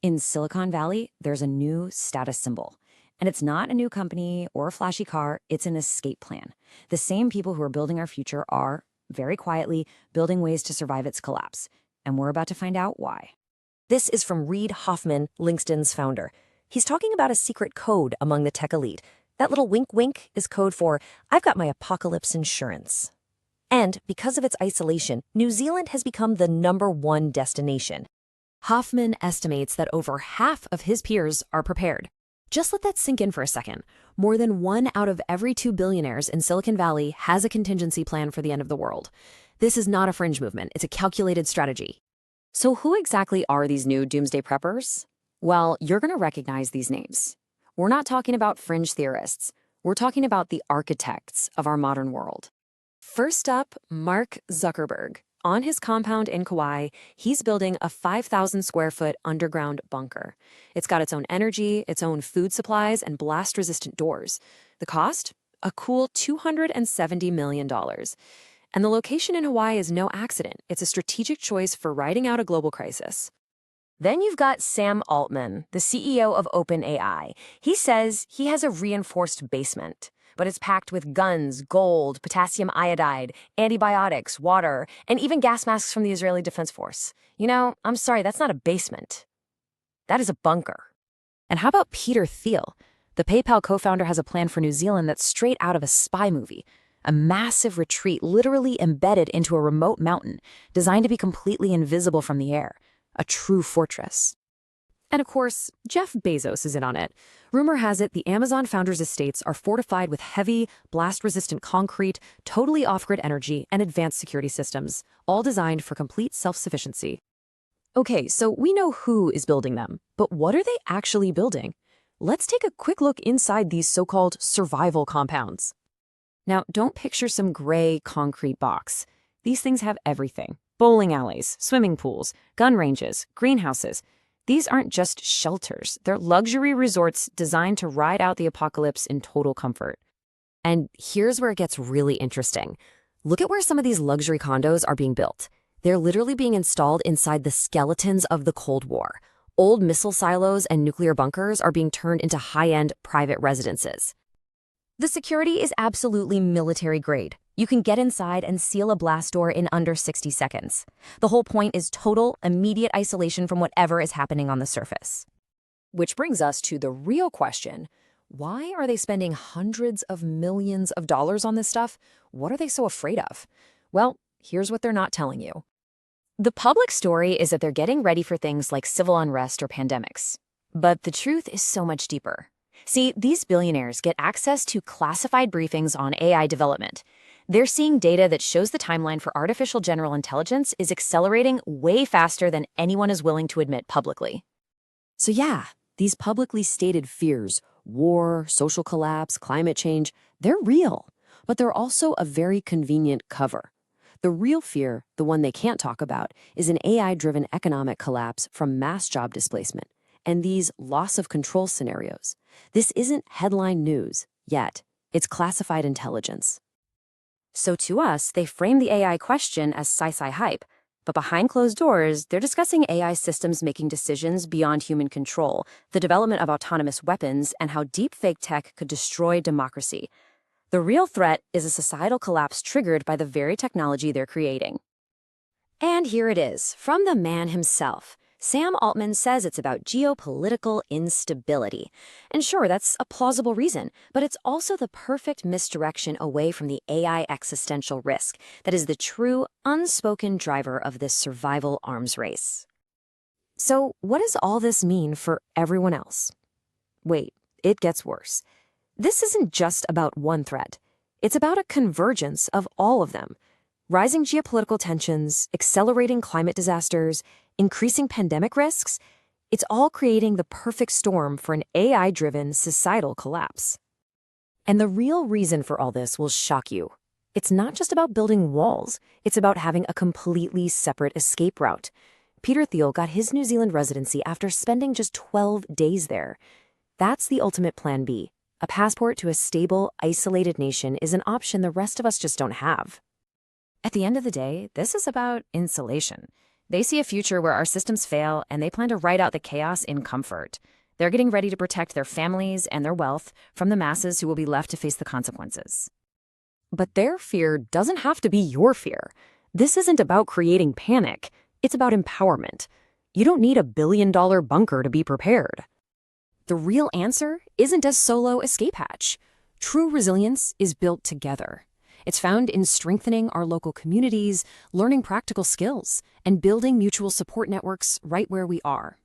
In Silicon Valley, there's a new status symbol. And it's not a new company or a flashy car, it's an escape plan. The same people who are building our future are, very quietly, building ways to survive its collapse. And we're about to find out why. This is from Reid Hoffman, LinkedIn's founder. He's talking about a secret code among the tech elite. That little wink wink is code for, I've got my apocalypse insurance. And because of its isolation, New Zealand has become the #1 destination. Hoffman estimates that over half of his peers are prepared. Just let that sink in for a second. More than 1 out of every 2 billionaires in Silicon Valley has a contingency plan for the end of the world. This is not a fringe movement, it's a calculated strategy. So who exactly are these new doomsday preppers? Well, you're going to recognize these names. We're not talking about fringe theorists. We're talking about the architects of our modern world. First up, Mark Zuckerberg. On his compound in Kauai, he's building a 5,000 square foot underground bunker. It's got its own energy, its own food supplies, and blast-resistant doors. The cost? A cool $270 million. And the location in Hawaii is no accident. It's a strategic choice for riding out a global crisis. Then you've got Sam Altman, the CEO of OpenAI. He says he has a reinforced basement, but it's packed with guns, gold, potassium iodide, antibiotics, water, and even gas masks from the Israeli Defense Force. You know, I'm sorry, that's not a basement. That is a bunker. And how about Peter Thiel? The PayPal co-founder has a plan for New Zealand that's straight out of a spy movie. A massive retreat literally embedded into a remote mountain, designed to be completely invisible from the air. A true fortress. And of course, Jeff Bezos is in on it. Rumor has it the Amazon founders' estates are fortified with heavy, blast-resistant concrete, totally off-grid energy, and advanced security systems, all designed for complete self-sufficiency. Okay, so we know who is building them, but what are they actually building? Let's take a quick look inside these so-called survival compounds. Now, don't picture some gray concrete box. These things have everything. Bowling alleys, swimming pools, gun ranges, greenhouses. These aren't just shelters. They're luxury resorts designed to ride out the apocalypse in total comfort. And here's where it gets really interesting. Look at where some of these luxury condos are being built. They're literally being installed inside the skeletons of the Cold War. Old missile silos and nuclear bunkers are being turned into high-end private residences. The security is absolutely military grade. You can get inside and seal a blast door in under 60 seconds. The whole point is total, immediate isolation from whatever is happening on the surface. Which brings us to the real question. Why are they spending hundreds of millions of dollars on this stuff? What are they so afraid of? Well, here's what they're not telling you. The public story is that they're getting ready for things like civil unrest or pandemics. But the truth is so much deeper. See, these billionaires get access to classified briefings on AI development. They're seeing data that shows the timeline for artificial general intelligence is accelerating way faster than anyone is willing to admit publicly. So yeah, these publicly stated fears, war, social collapse, climate change, they're real, but they're also a very convenient cover. The real fear, the one they can't talk about, is an AI-driven economic collapse from mass job displacement and these loss of control scenarios. This isn't headline news yet. It's classified intelligence. So to us, they frame the AI question as sci-fi hype, but behind closed doors, they're discussing AI systems making decisions beyond human control, the development of autonomous weapons, and how deepfake tech could destroy democracy. The real threat is a societal collapse triggered by the very technology they're creating. And here it is, from the man himself. Sam Altman says it's about geopolitical instability. And sure, that's a plausible reason, but it's also the perfect misdirection away from the AI existential risk that is the true, unspoken driver of this survival arms race. So what does all this mean for everyone else? Wait, it gets worse. This isn't just about one threat. It's about a convergence of all of them. Rising geopolitical tensions, accelerating climate disasters, increasing pandemic risks, it's all creating the perfect storm for an AI-driven societal collapse. And the real reason for all this will shock you. It's not just about building walls, it's about having a completely separate escape route. Peter Thiel got his New Zealand residency after spending just 12 days there. That's the ultimate plan B. A passport to a stable, isolated nation is an option the rest of us just don't have. At the end of the day, this is about insulation. They see a future where our systems fail, and they plan to ride out the chaos in comfort. They're getting ready to protect their families and their wealth from the masses who will be left to face the consequences. But their fear doesn't have to be your fear. This isn't about creating panic. It's about empowerment. You don't need a billion-dollar bunker to be prepared. The real answer isn't a solo escape hatch. True resilience is built together. It's found in strengthening our local communities, learning practical skills, and building mutual support networks right where we are.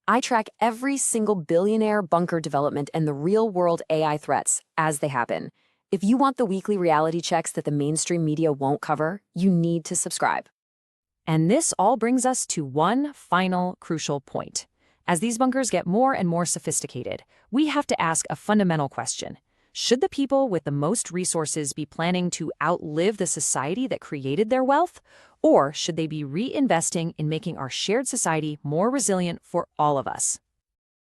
I track every single billionaire bunker development and the real-world AI threats as they happen. If you want the weekly reality checks that the mainstream media won't cover, you need to subscribe. And this all brings us to one final crucial point. As these bunkers get more and more sophisticated, we have to ask a fundamental question. Should the people with the most resources be planning to outlive the society that created their wealth? Or should they be reinvesting in making our shared society more resilient for all of us?